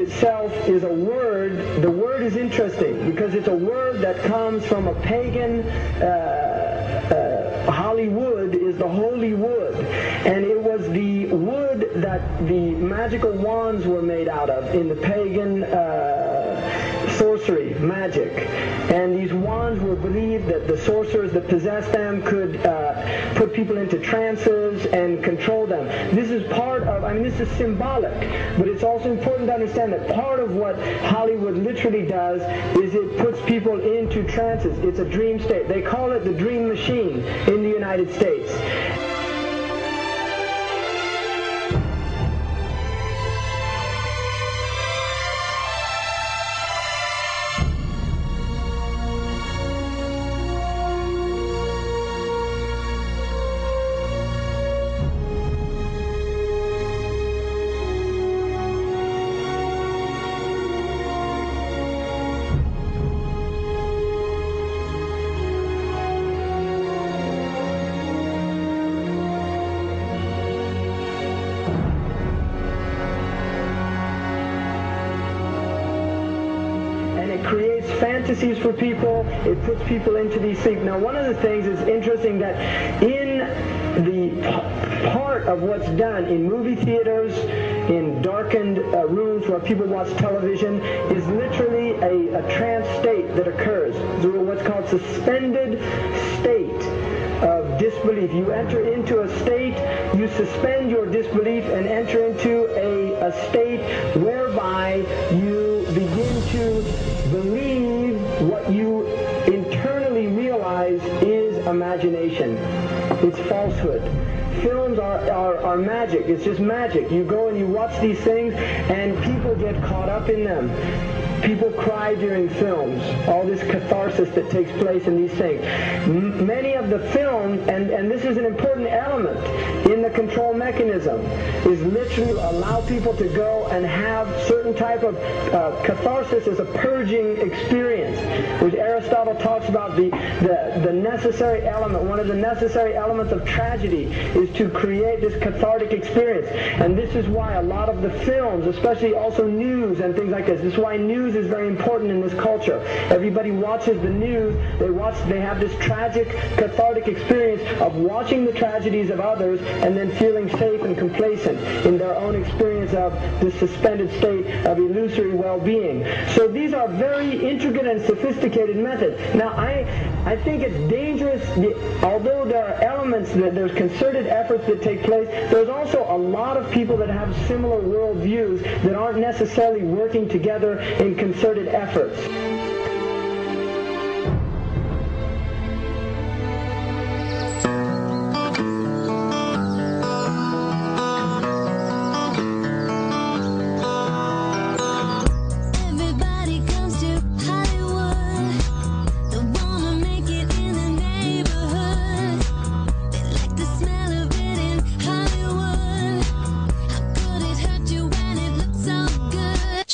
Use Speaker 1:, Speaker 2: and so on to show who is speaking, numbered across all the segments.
Speaker 1: itself is a word. The word is interesting because it's a word that comes from a pagan. Hollywood is the holy wood, and it was the wood that the magical wands were made out of in the pagan sorcery, magic. And these wands were believed that the sorcerers that possessed them could put people into trances and control them. This is part of, this is symbolic, but it's also important to understand that part of what Hollywood literally does is it puts people into trances. It's a dream state. They call it the dream machine in the United States. Creates fantasies for people. It puts people into these things. Now, one of the things is interesting that in the part of what's done in movie theaters, in darkened rooms where people watch television, is literally a trance state that occurs. So what's called suspended state of disbelief. You enter into a state, you suspend your disbelief and enter into a state whereby you begin to believe what you internally realize is imagination. It's falsehood. Films are magic. It's just magic. You go and you watch these things and people get caught up in them. People cry during films, all this catharsis that takes place in these things. Many of the films, and this is an important element in the control mechanism, is literally allow people to go and have certain type of catharsis as a purging experience, which Aristotle talks about the necessary element. One of the necessary elements of tragedy is to create this cathartic experience. And this is why a lot of the films, especially also news and things like this is why news is very important in this culture. Everybody watches the news. They have this tragic, cathartic experience of watching the tragedies of others and then feeling safe and complacent in their own experience of this suspended state of illusory well-being. So these are very intricate and sophisticated methods. Now, I think it's dangerous, although there are elements, that there's concerted efforts that take place, there's also a lot of people that have similar worldviews that aren't necessarily working together in concerted efforts.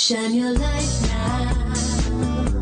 Speaker 2: Shine your light now.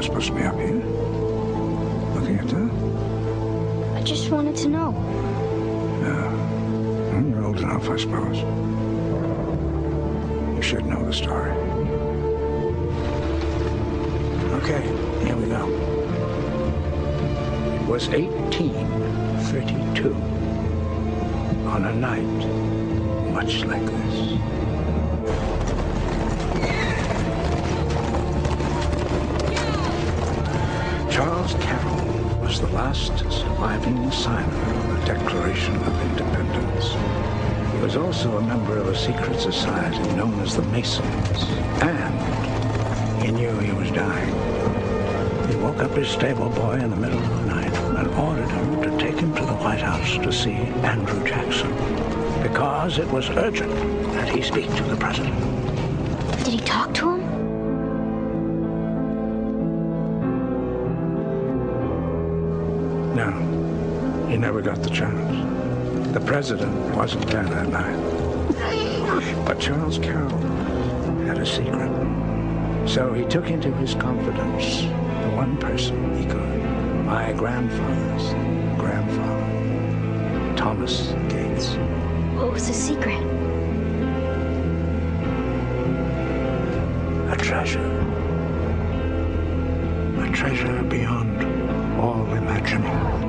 Speaker 2: supposed to be up here. Looking at that?
Speaker 3: I just wanted to know.
Speaker 2: Yeah. You're old enough, I suppose. You should know the story. Okay, here we go. It was 1832. On a night much like this. Charles Carroll was the last surviving signer of the Declaration of Independence. He was also a member of a secret society known as the Masons, and he knew he was dying. He woke up his stable boy in the middle of the night and ordered him to take him to the White House to see Andrew Jackson, because it was urgent that he speak to the president.
Speaker 3: Did he talk to him?
Speaker 2: No, he never got the chance. The president wasn't there that night. But Charles Carroll had a secret. So he took into his confidence the one person he could. My grandfather's grandfather, Thomas Gates.
Speaker 3: What was the secret?
Speaker 2: A treasure. A treasure beyond all imagining.